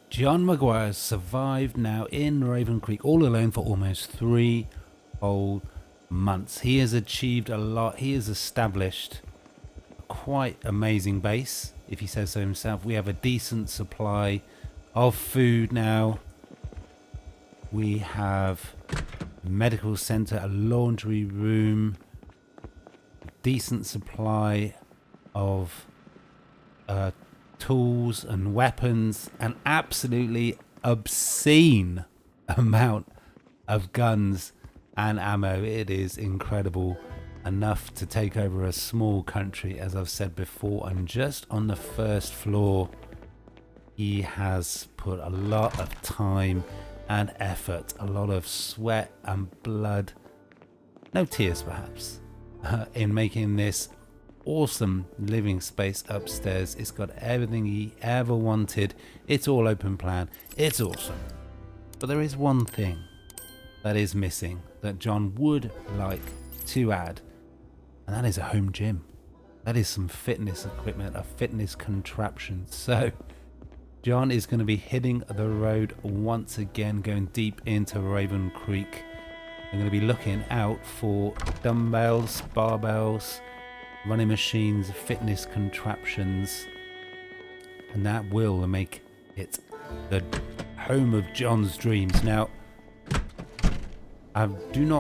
John Maguire has survived now in Raven Creek all alone for almost 3 whole months. He has achieved a lot. He has established a quite amazing base, if he says so himself. We have a decent supply of food now. We have a medical center, a laundry room, a decent supply of tools and weapons, an absolutely obscene amount of guns and ammo. It is incredible, enough to take over a small country, as I've said before. And just on the first floor, he has put a lot of time and effort, a lot of sweat and blood, no tears perhaps, in making this awesome living space upstairs. It's got everything he ever wanted. It's all open plan. It's awesome. But there is one thing that is missing that John would like to add, and that is a home gym. That is some fitness equipment, a fitness contraption. So John is going to be hitting the road once again, going deep into Raven Creek. I'm going to be looking out for dumbbells, barbells, running machines, fitness contraptions, and that will make it the home of John's dreams. Now, I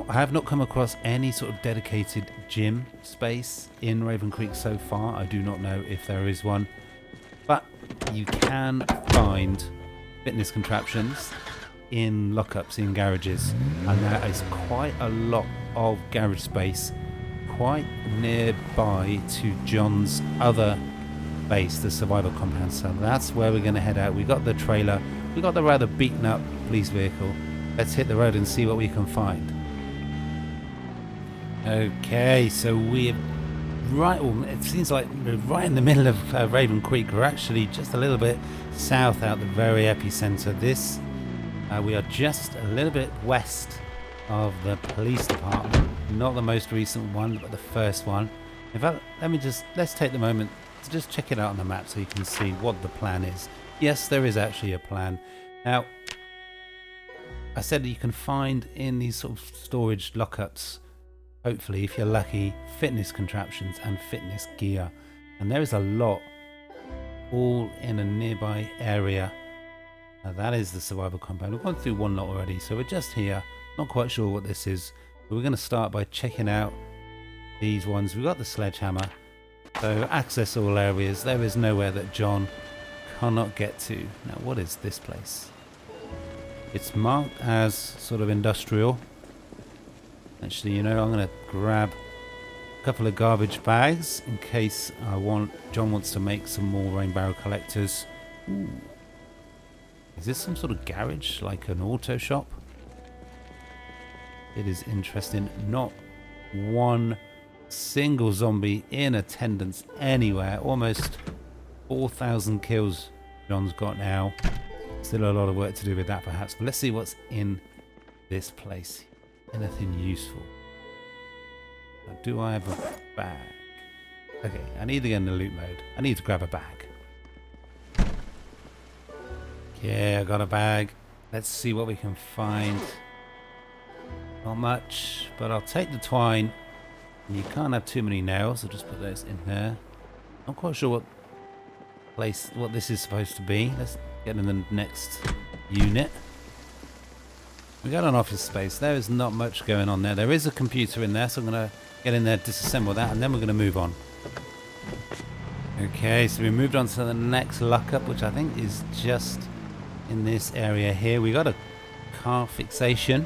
have not come across any sort of dedicated gym space in Raven Creek so far. I do not know if there is one, but you can find fitness contraptions in lockups, in garages, and there is quite a lot of garage space quite nearby to John's other base, the survival compound. So that's where we're going to head out. We got the trailer, we got the rather beaten up police vehicle. Let's hit the road and see what we can find. Okay, so we're it seems like we're right in the middle of Raven Creek. We're actually just a little bit south out the very epicenter. We are just a little bit west of the police department. Not the most recent one, but the first one. In fact, let's take the moment to just check it out on the map so you can see what the plan is. Yes, there is actually a plan. Now, I said that you can find in these sort of storage lockups, hopefully if you're lucky, fitness contraptions and fitness gear. And there is a lot all in a nearby area. Now that is the survival compound. We've gone through one lot already, so we're just here. Not quite sure what this is, but we're going to start by checking out these ones. We've got the sledgehammer, so access all areas. There is nowhere that John cannot get to. Now what is this place? It's marked as sort of industrial. Actually, I'm going to grab a couple of garbage bags in case John wants to make some more rain barrel collectors. Ooh. Is this some sort of garage, like an auto shop? It is interesting. Not one single zombie in attendance anywhere. Almost 4,000 kills John's got now. Still a lot of work to do with that perhaps, but let's see what's in this place. Anything useful? Now, do I have a bag? Okay, I need to get in the loot mode. I need to grab a bag. Yeah, I got a bag. Let's see what we can find. Not much, but I'll take the twine. And you can't have too many nails. I'll just put those in there. Not quite sure what this is supposed to be. Let's get in the next unit. We got an office space. There is not much going on there. There is a computer in there, so I'm going to get in there, disassemble that, and then we're going to move on. Okay, so we moved on to the next lockup, which I think is just in this area here. We got a car fixation.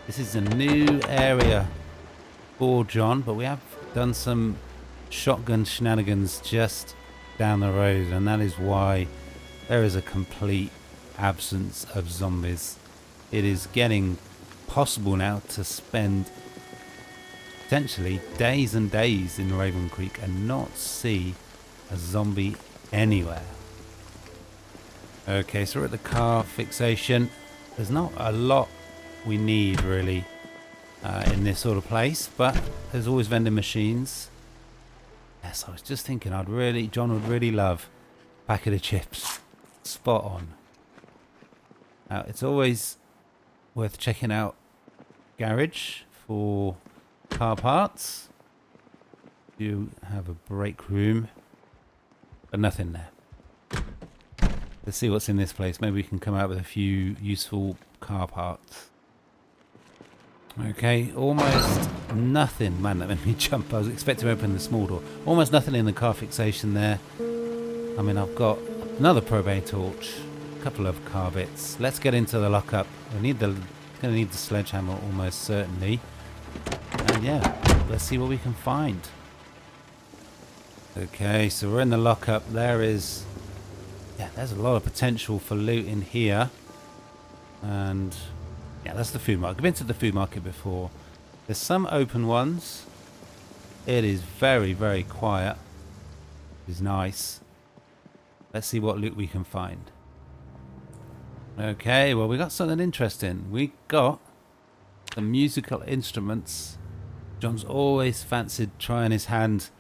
This is a new area for John, but we have done some shotgun shenanigans just down the road, and that is why there is a complete absence of zombies. It is getting possible now to spend potentially days and days in Raven Creek and not see a zombie anywhere. Okay, so we're at the car fixation. There's not a lot we need really. in this sort of place, but there's always vending machines. Yes, I was just thinking John would really love a packet of chips. Spot on. Now, it's always worth checking out garage for car parts. You have a break room, but nothing there. Let's see what's in this place. Maybe we can come out with a few useful car parts. Okay, almost nothing. Man, that made me jump. I was expecting to open the small door. Almost nothing in the car fixation there. I mean, I've got another propane torch, a couple of car bits. Let's get into the lockup. Gonna need the sledgehammer almost certainly. And yeah, let's see what we can find. Okay, so we're in the lockup. There's a lot of potential for loot in here. And yeah, that's the food market. I've been to the food market before. There's some open ones. It is very, very quiet. It's nice. Let's see what loot we can find. Okay, well, we got something interesting. We got some musical instruments. John's always fancied trying his hand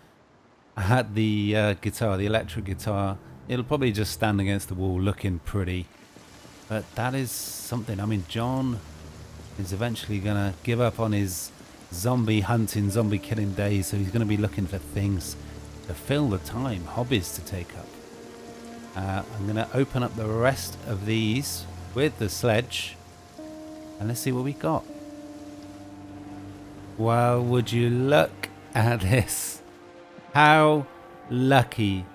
at the guitar, the electric guitar. It'll probably just stand against the wall looking pretty. But that is something. I mean, John is eventually going to give up on his zombie hunting, zombie killing days, so he's going to be looking for things to fill the time, hobbies to take up. I'm going to open up the rest of these with the sledge, and let's see what we got. Well, would you look at this? How lucky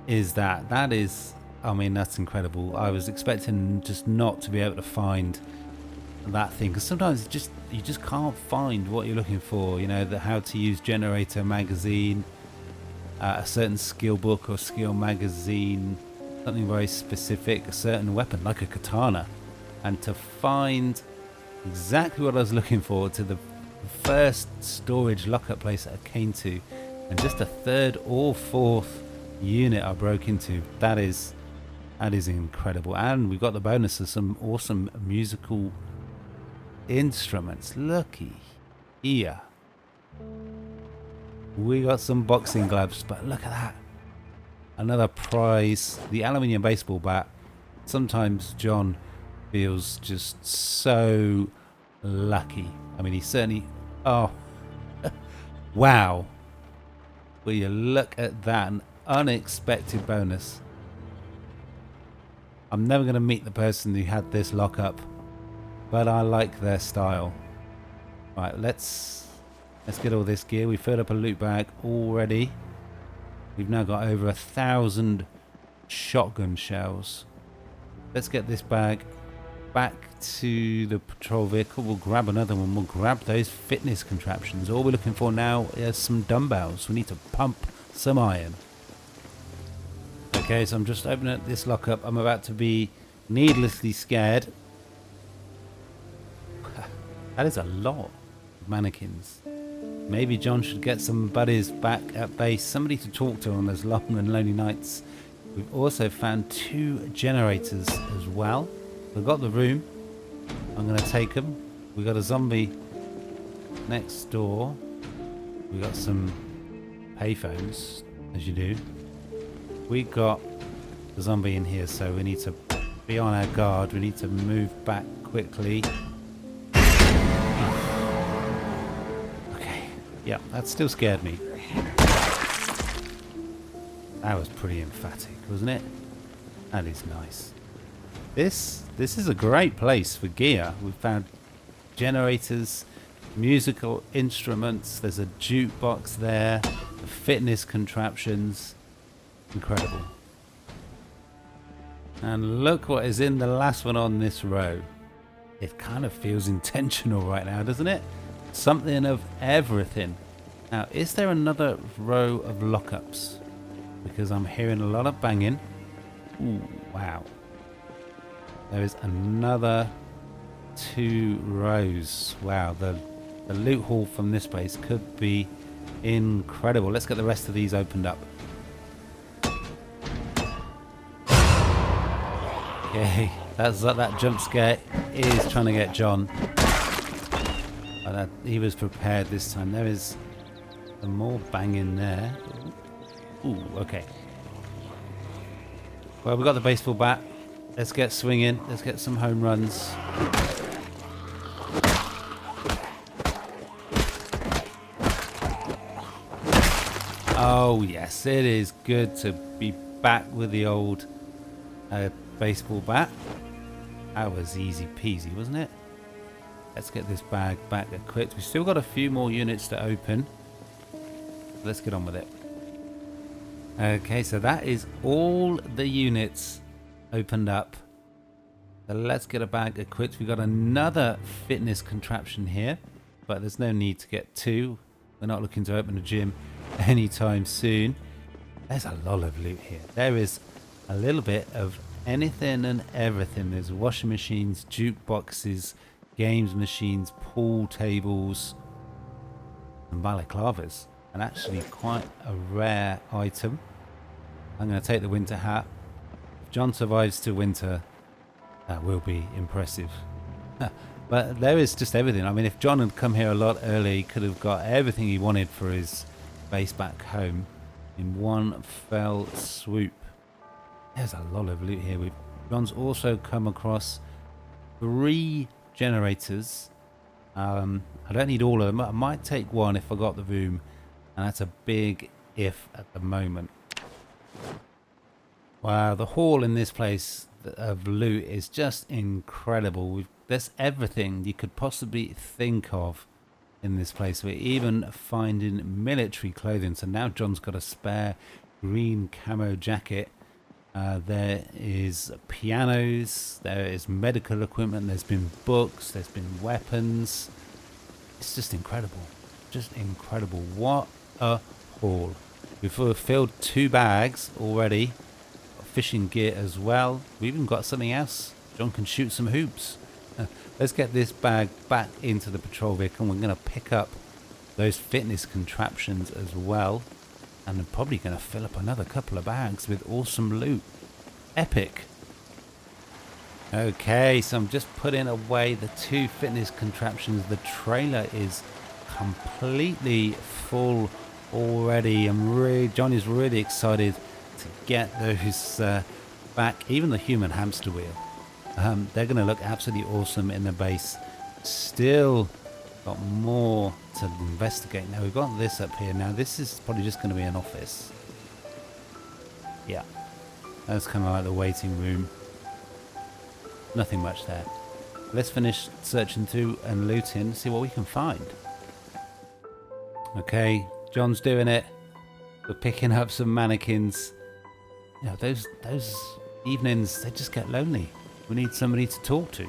is that? That is, I mean, that's incredible. I was expecting just not to be able to find that thing, because sometimes you just can't find what you're looking for. You know, the how to use generator magazine, a certain skill book or skill magazine, something very specific, a certain weapon like a katana, and to find exactly what I was looking for to the first storage lockup place that I came to, and just a third or fourth unit I broke into. That is incredible. And we've got the bonus of some awesome musical instruments. Looky here, we got some boxing gloves, but look at that, another prize, the aluminium baseball bat. Sometimes John feels just so lucky. I mean, he certainly, oh wow, will you look at that, an unexpected bonus. I'm never going to meet the person who had this lockup, but I like their style. Right, let's get all this gear. We filled up a loot bag already. We've now got over 1,000 shotgun shells. Let's get this bag back to the patrol vehicle. We'll grab another one. We'll grab those fitness contraptions. All we're looking for now is some dumbbells. We need to pump some iron. Okay, so I'm just opening up this lockup. I'm about to be needlessly scared. That is a lot of mannequins. Maybe John should get some buddies back at base, somebody to talk to on those long and lonely nights. We've also found 2 generators as well. We've got the room. I'm going to take them. We've got a zombie next door. We've got some payphones, as you do. We got the zombie in here, so we need to be on our guard. We need to move back quickly. Okay, yeah, that still scared me. That was pretty emphatic, wasn't it? That is nice. This is a great place for gear. We've found generators, musical instruments. There's a jukebox there, the fitness contraptions. Incredible. And look what is in the last one on this row. It kind of feels intentional right now, doesn't it? Something of everything. Now, is there another row of lockups? Because I'm hearing a lot of banging. Ooh, wow. There is another 2 rows. Wow, the loot haul from this place could be incredible. Let's get the rest of these opened up. Okay, that jump scare is trying to get John. But he was prepared this time. There is some more banging there. Ooh, okay. Well, we got the baseball bat. Let's get swinging. Let's get some home runs. Oh, yes. It is good to be back with the old baseball bat. That was easy peasy, wasn't it? Let's get this bag back equipped. We've still got a few more units to open. Let's get on with it. Okay, so that is all the units opened up. So let's get a bag equipped. We've got another fitness contraption here, but there's no need to get two. We're not looking to open a gym anytime soon. There's a lot of loot here. There is a little bit of anything and everything. There's washing machines, jukeboxes, games machines, pool tables, and balaclavas. And actually quite a rare item. I'm going to take the winter hat. If John survives to winter, that will be impressive. But there is just everything. I mean, if John had come here a lot earlier, he could have got everything he wanted for his base back home in one fell swoop. There's a lot of loot here. John's also come across 3 generators. I don't need all of them. I might take one if I got the room, and that's a big if at the moment. Wow, the haul in this place of loot is just incredible. There's everything you could possibly think of in this place. We're even finding military clothing. So now John's got a spare green camo jacket. There is pianos, there is medical equipment, there's been books, there's been weapons. It's just incredible. Just incredible. What a haul. We've filled 2 bags already. Got fishing gear as well. We've even got something else. John can shoot some hoops. Let's get this bag back into the patrol vehicle. We're going to pick up those fitness contraptions as well. And I'm probably going to fill up another couple of bags with awesome loot. Epic. Okay, so I'm just putting away the 2 fitness contraptions. The trailer is completely full already. John is really excited to get those back. Even the human hamster wheel. They're going to look absolutely awesome in the base. Still got more to investigate. Now we've got this up here. Now this is probably just going to be an office. Yeah, that's kind of like the waiting room. Nothing much there. Let's finish searching through and looting, see what we can find. Okay, John's doing it. We're picking up some mannequins. You know, those evenings, they just get lonely. We need somebody to talk to.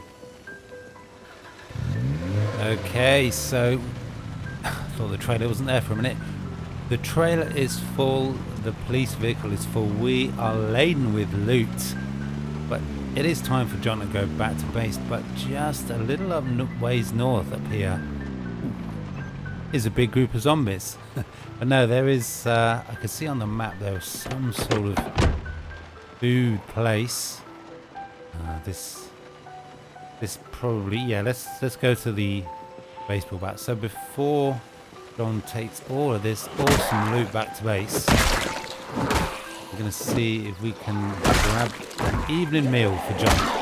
Okay, so I thought the trailer wasn't there for a minute. The trailer is full, the police vehicle is full. We are laden with loot, but it is time for John to go back to base. But just a little up ways north up here is a big group of zombies. But no, there is, I can see on the map there is some sort of food place. This probably, yeah, let's go to the baseball bat. So before John takes all of this awesome loot back to base, we're going to see if we can grab an evening meal for John.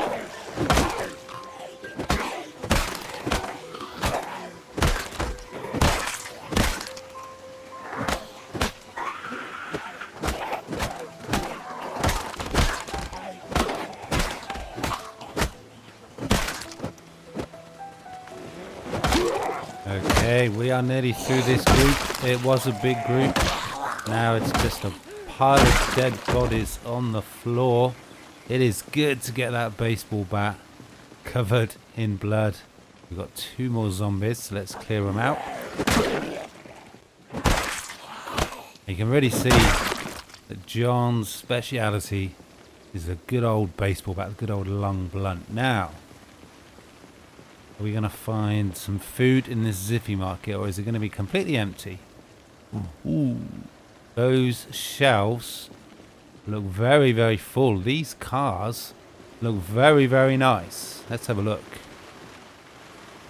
Okay, we are nearly through this group. It was a big group. Now it's just a pile of dead bodies on the floor. It is good to get that baseball bat covered in blood. We've got 2 more zombies, so let's clear them out. You can really see that John's speciality is a good old baseball bat, a good old long blunt. Now, are we going to find some food in this Zippy market, or is it going to be completely empty? Ooh. Those shelves look very, very full. These cars look very, very nice. Let's have a look.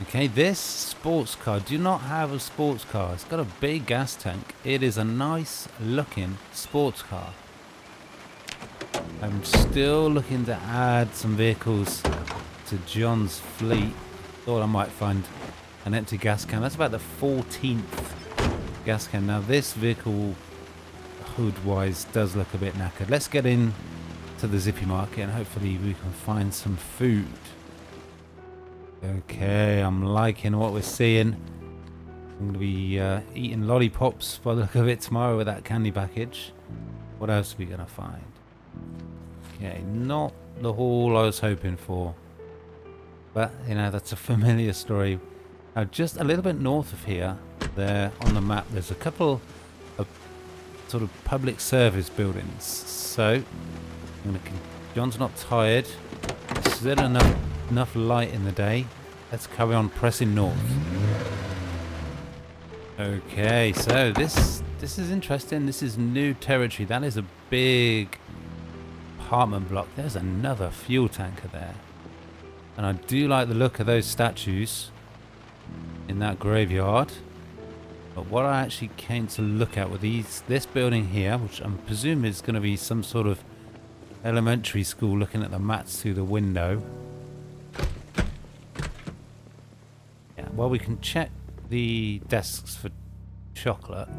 Okay, this sports car, do not have a sports car. It's got a big gas tank. It is a nice looking sports car. I'm still looking to add some vehicles to John's fleet. Thought I might find an empty gas can. That's about the 14th gas can. Now this vehicle, hood-wise, does look a bit knackered. Let's get in to the Zippy Market and hopefully we can find some food. Okay, I'm liking what we're seeing. I'm going to be eating lollipops by the look of it tomorrow with that candy package. What else are we going to find? Okay, not the haul I was hoping for. But, you know, that's a familiar story. Now, just a little bit north of here, there on the map, there's a couple of sort of public service buildings. So, John's not tired. Is there enough light in the day? Let's carry on pressing north. Okay, so this is interesting. This is new territory. That is a big apartment block. There's another fuel tanker there. And I do like the look of those statues in that graveyard. But what I actually came to look at with this building here, which I'm presuming is going to be some sort of elementary school, looking at the mats through the window. Yeah, well, we can check the desks for chocolate.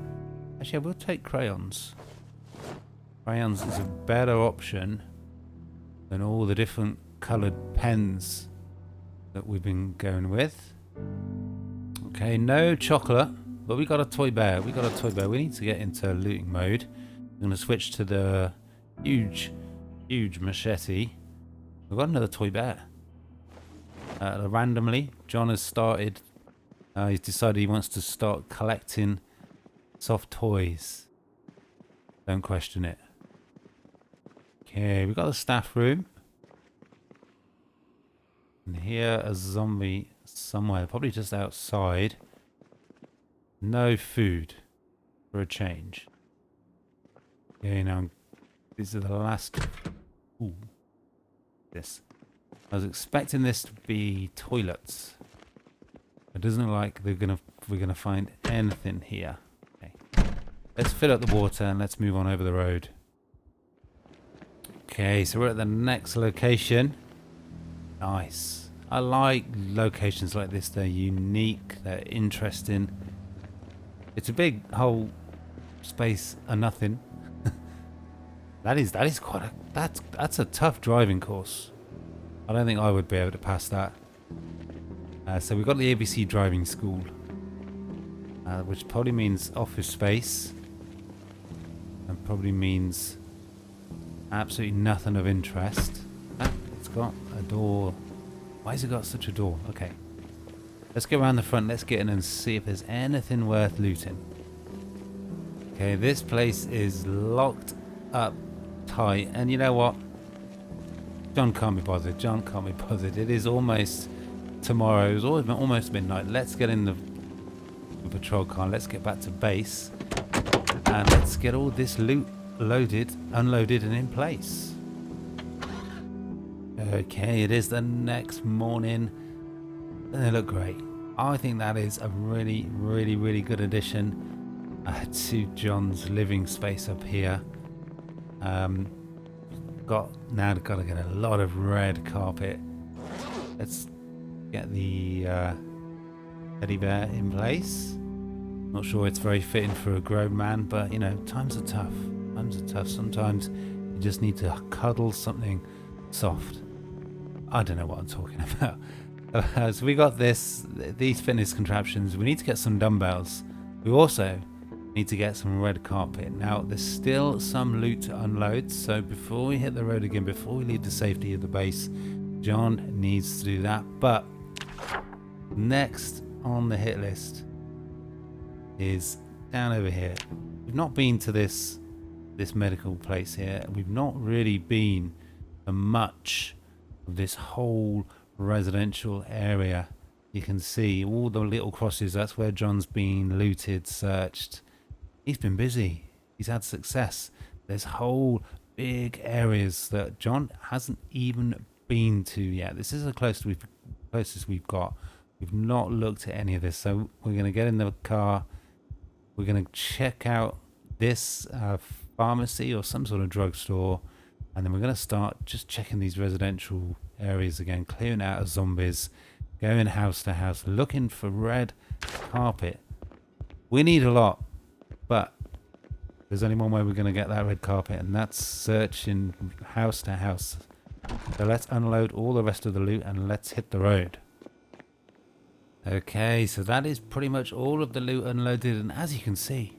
Actually, I will take crayons. Crayons is a better option than all the different coloured pens that we've been going with. Okay, no chocolate, but we got a toy bear. We need to get into looting mode. I'm going to switch to the huge machete. We've got another toy bear. Randomly, John has started. He's decided he wants to start collecting soft toys. Don't question it. Okay, we've got the staff room. And here a zombie somewhere, probably just outside. No food for a change. Okay, now these are the last. Ooh, this. I was expecting this to be toilets. It doesn't look like we're gonna find anything here. Okay, let's fill up the water and let's move on over the road. Okay, so we're at the next location. Nice. I like locations like this. They're unique. They're interesting. It's a big whole space of nothing. That is quite a that's a tough driving course. I don't think I would be able to pass that. So we've got the ABC driving school, which probably means office space, and probably means absolutely nothing of interest. It's got a door. Why has it got such a door? Okay. Let's go around the front. Let's get in and see if there's anything worth looting. Okay, this place is locked up tight. And you know what? John can't be bothered. It is almost tomorrow. It's almost midnight. Let's get in the patrol car. Let's get back to base. And let's get all this loot loaded, unloaded, and in place. Okay, it is the next morning. And they look great. I think that is a really, really, really good addition to John's living space up here. Got to get a lot of red carpet. Let's get the teddy bear in place. Not sure it's very fitting for a grown man, but you know, times are tough. Sometimes you just need to cuddle something soft. I don't know what I'm talking about. So we got these fitness contraptions. We need to get some dumbbells. We also need to get some red carpet. Now there's still some loot to unload, so before we hit the road again, before we leave the safety of the base, John needs to do that. But next on the hit list is down over here. We've not been to this medical place here. We've not really been to much of this whole residential area. You can see all the little crosses. That's where John's been looted, searched. He's been busy. He's had success. There's whole big areas that John hasn't even been to yet. This is the closest we've got We've not looked at any of this, so we're going to get in the car. We're going to check out this pharmacy or some sort of drugstore, and then we're going to start just checking these residential areas again, clearing out of zombies, going house to house, looking for red carpet. We need a lot, but there's only one way we're going to get that red carpet, and that's searching house to house. So let's unload all the rest of the loot and let's hit the road. Okay, so that is pretty much all of the loot unloaded, and as you can see,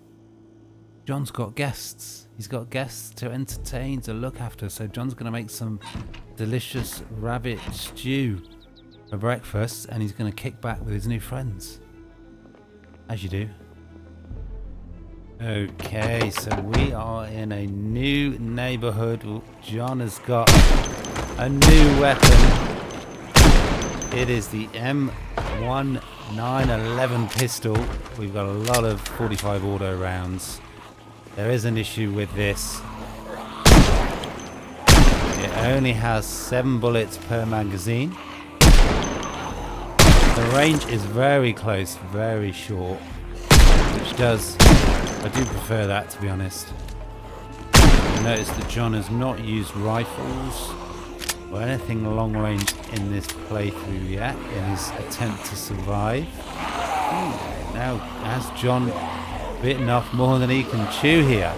John's got guests. He's got guests to entertain, to look after, so John's going to make some delicious rabbit stew for breakfast, and he's going to kick back with his new friends. As you do. Okay, so we are in a new neighborhood. Ooh, John has got a new weapon. It is the M1911 pistol. We've got a lot of 45 auto rounds. There is an issue with this. It only has 7 bullets per magazine. The range is very close, very short, which I do prefer that, to be honest. Notice that John has not used rifles or anything long range in this playthrough yet in his attempt to survive. Now has John bitten off more than he can chew here.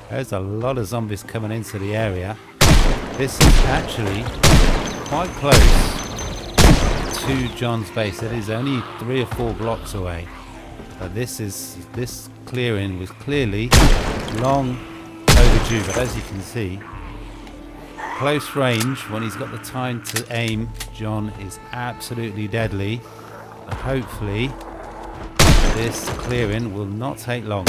There's a lot of zombies coming into the area. This is actually quite close to John's base. It is only 3 or 4 blocks away. But this clearing was clearly long overdue, but as you can see, close range, when he's got the time to aim, John is absolutely deadly. And hopefully this clearing will not take long.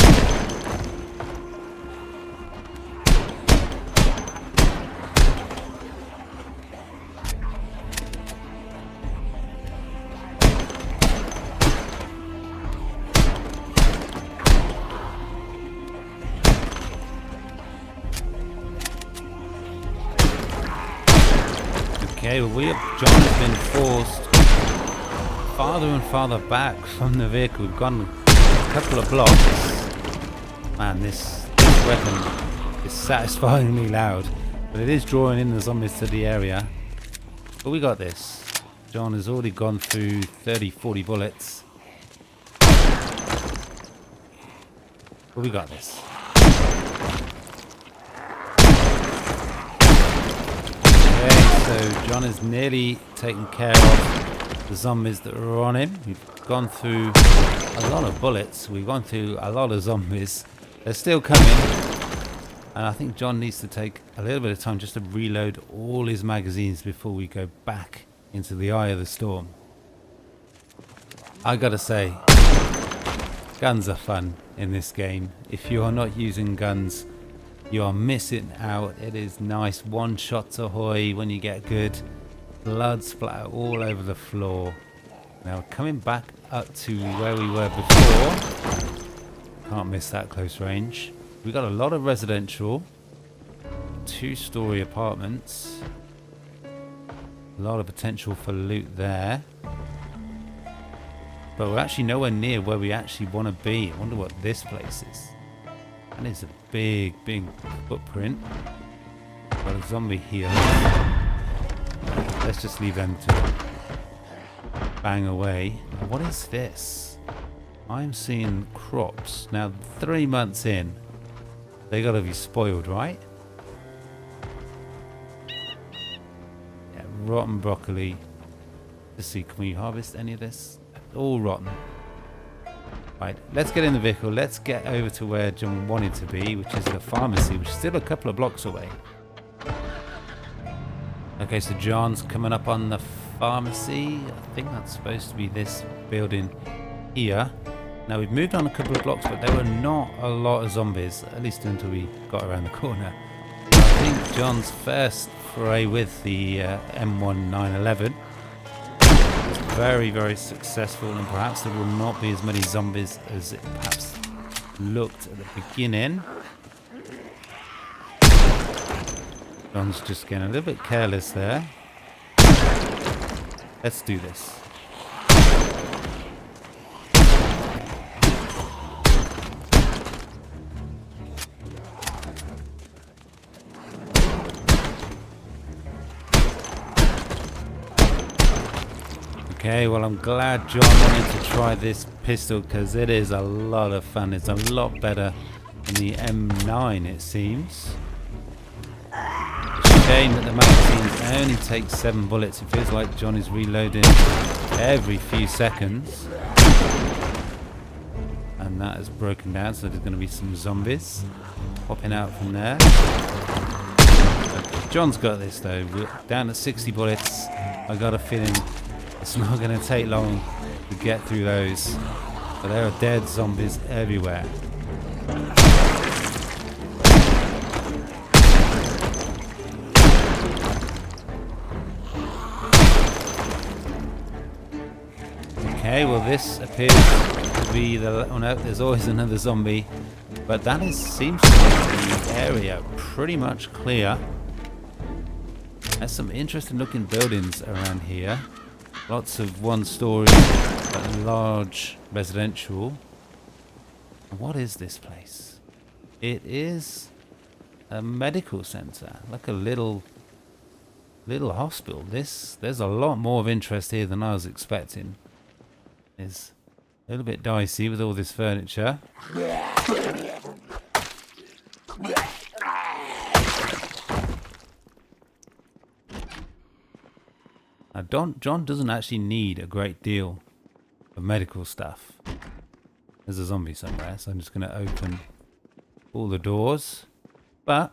Okay, well, John has been forced farther and farther back from the vehicle. We've gone a couple of blocks. Man, this weapon is satisfyingly loud, but it is drawing in the zombies to the area. But we got this. John has already gone through 30-40 bullets. But we got this. So John is nearly taken care of the zombies that were on him. We've gone through a lot of bullets. We've gone through a lot of zombies. They're still coming. And I think John needs to take a little bit of time just to reload all his magazines before we go back into the eye of the storm. I gotta say, guns are fun in this game. If you are not using guns, you are missing out. It is nice one-shots ahoy when you get good. Blood splatter all over the floor. Now coming back up to where we were before. Can't miss that close range. We got a lot of residential. 2-story apartments. A lot of potential for loot there. But we're actually nowhere near where we actually want to be. I wonder what this place is. And it's a big footprint. Got a zombie here. Let's just leave them to bang away. What is this? I'm seeing crops. Now, 3 months in, they gotta be spoiled, right? Yeah, rotten broccoli. Let's see, can we harvest any of this? All rotten. Right, let's get in the vehicle. Let's get over to where John wanted to be, which is the pharmacy, which is still a couple of blocks away. Okay, so John's coming up on the pharmacy. I think that's supposed to be this building here. Now, we've moved on a couple of blocks, but there were not a lot of zombies, at least until we got around the corner. I think John's first foray with the M1911 very successful, and perhaps there will not be as many zombies as it perhaps looked at the beginning. John's just getting a little bit careless there. Let's do this. Okay, well, I'm glad John wanted to try this pistol because it is a lot of fun. It's a lot better than the M9, it seems. Shame that the magazines only take 7 bullets. It feels like John is reloading every few seconds. And that has broken down, so there's going to be some zombies popping out from there. John's got this though. We're down at 60 bullets. I got a feeling it's not going to take long to get through those. But there are dead zombies everywhere. Okay, well this appears to be the... Oh no, there's always another zombie. But that seems to make the area pretty much clear. There's some interesting looking buildings around here. Lots of one-story, large residential. What is this place? It is a medical center, like a little hospital. There's a lot more of interest here than I was expecting. It's a little bit dicey with all this furniture. Now, John doesn't actually need a great deal of medical stuff. There's a zombie somewhere, so I'm just going to open all the doors. But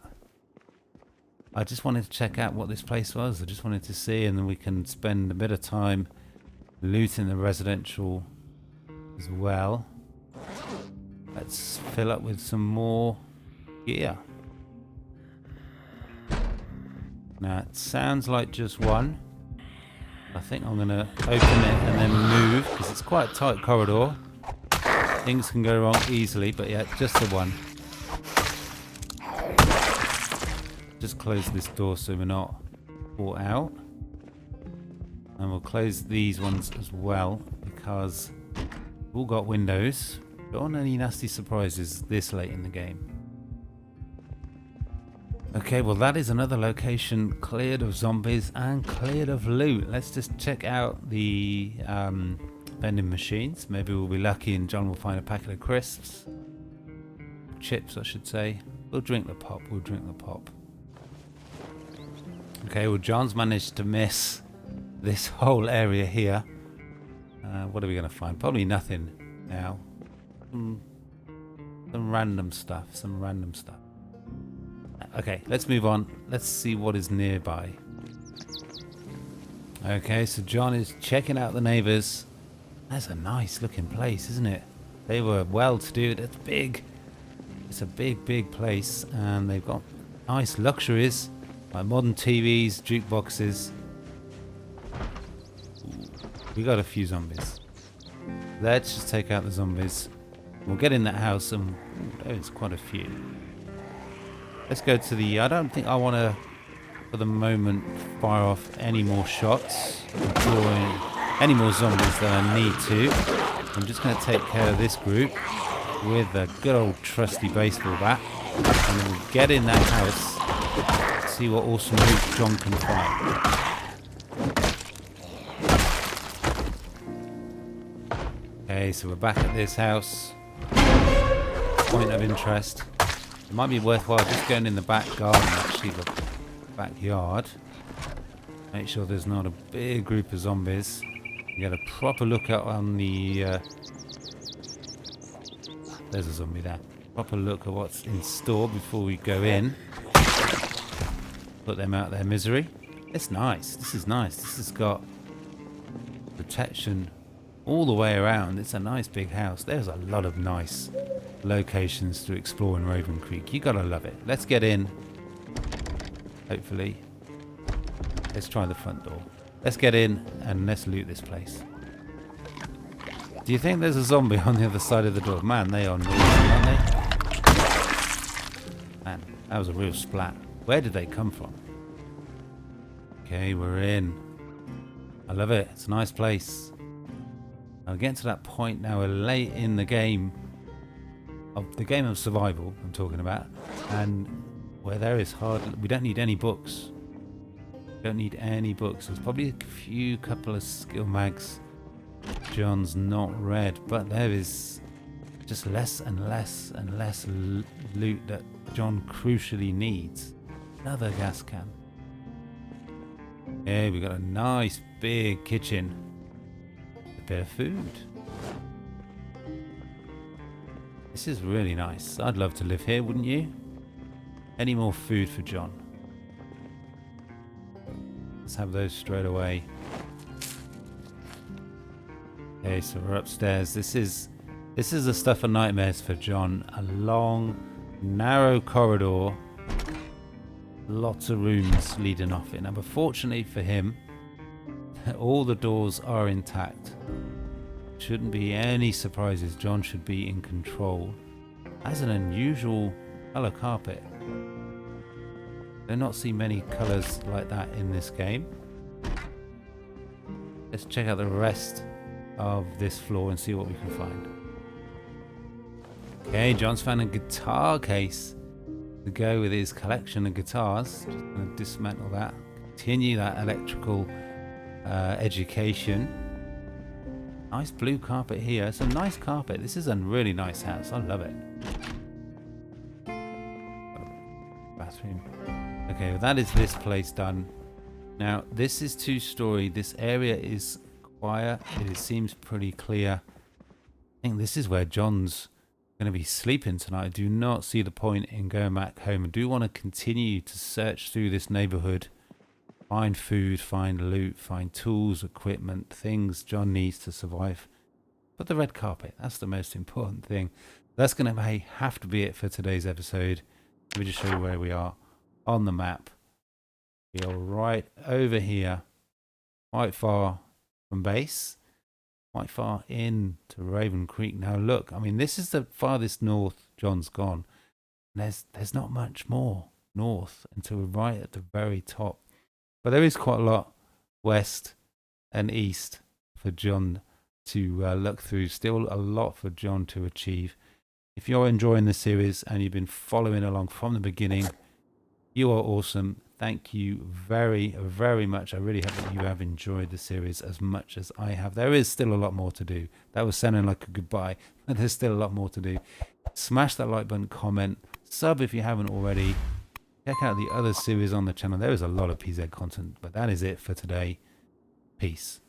I just wanted to check out what this place was. I just wanted to see, and then we can spend a bit of time looting the residential as well. Let's fill up with some more gear. Now, it sounds like just one. I think I'm going to open it and then move, because it's quite a tight corridor. Things can go wrong easily, but yeah, just the one. Just close this door so we're not caught out. And we'll close these ones as well, because we've all got windows. Don't want any nasty surprises this late in the game. Okay, well that is another location cleared of zombies and cleared of loot. Let's just check out the vending machines. Maybe we'll be lucky and John will find a packet of crisps. Chips, I should say. We'll drink the pop, Okay, well John's managed to miss this whole area here. What are we going to find? Probably nothing now. Some random stuff, Okay, let's move on. Let's see what is nearby. Okay, so John is checking out the neighbours. That's a nice looking place, isn't it? They were well to do. It's big. It's a big place, and they've got nice luxuries like modern TVs, jukeboxes. We got a few zombies. Let's just take out the zombies. We'll get in that house, and there's quite a few. Let's go to the... I don't think I want to, for the moment, fire off any more shots. Draw in any more zombies than I need to. I'm just going to take care of this group with a good old trusty baseball bat. And then we'll get in that house, see what awesome loot John can find. Okay, so we're back at this house. Point of interest. It might be worthwhile just going in the back garden, actually, the backyard. Make sure there's not a big group of zombies. Get a proper look out on the... there's a zombie there. Proper look at what's in store before we go in. Put them out of their misery. It's nice. This is nice. This has got protection all the way around. It's a nice big house. There's a lot of nice locations to explore in Raven Creek. You gotta love it. Let's get in. Hopefully. Let's try the front door. Let's get in and let's loot this place. Do you think there's a zombie on the other side of the door? Man, they are noisy, aren't they? Man, that was a real splat. Where did they come from? Okay, we're in. I love it. It's a nice place. I'll get to that point now. We're late in the game. Of the game of survival I'm talking about, and where there is we don't need any books. Don't need any books. There's probably a couple of skill mags John's not red, but there is just less and less and less loot that John crucially needs. Another gas can. Yeah, we got a nice big kitchen. A bit of food. This is really nice. I'd love to live here, wouldn't you? Any more food for John? Let's have those straight away. Okay, so we're upstairs. This is the stuff of nightmares for John. A long, narrow corridor. Lots of rooms leading off it. Now, but fortunately for him, all the doors are intact. Shouldn't be any surprises. John should be in control. Has an unusual color carpet. Do not see many colors like that in this game. Let's check out the rest of this floor and see what we can find. Okay, John's found a guitar case to go with his collection of guitars. Just going to dismantle that. Continue that electrical education. Nice blue carpet here. It's a nice carpet. This is a really nice house. I love it. Bathroom. Okay, well, that is this place done. Now, this is 2-story. This area is quiet. It seems pretty clear. I think this is where John's going to be sleeping tonight. I do not see the point in going back home. I do want to continue to search through this neighborhood. Find food, find loot, find tools, equipment, things John needs to survive. But the red carpet, that's the most important thing. That's going to have to be it for today's episode. Let me just show you where we are on the map. We are right over here, quite far from base, quite far in to Raven Creek. Now look, I mean, this is the farthest north John's gone. There's not much more north until we're right at the very top. But there is quite a lot west and east for John to look through. Still a lot for John to achieve. If you're enjoying the series and you've been following along from the beginning, you are awesome. Thank you very, very much. I really hope that you have enjoyed the series as much as I have. There is still a lot more to do. That was sounding like a goodbye, but there's still a lot more to do. Smash that like button, comment, sub if you haven't already. Check out the other series on the channel. There is a lot of PZ content, but that is it for today. Peace.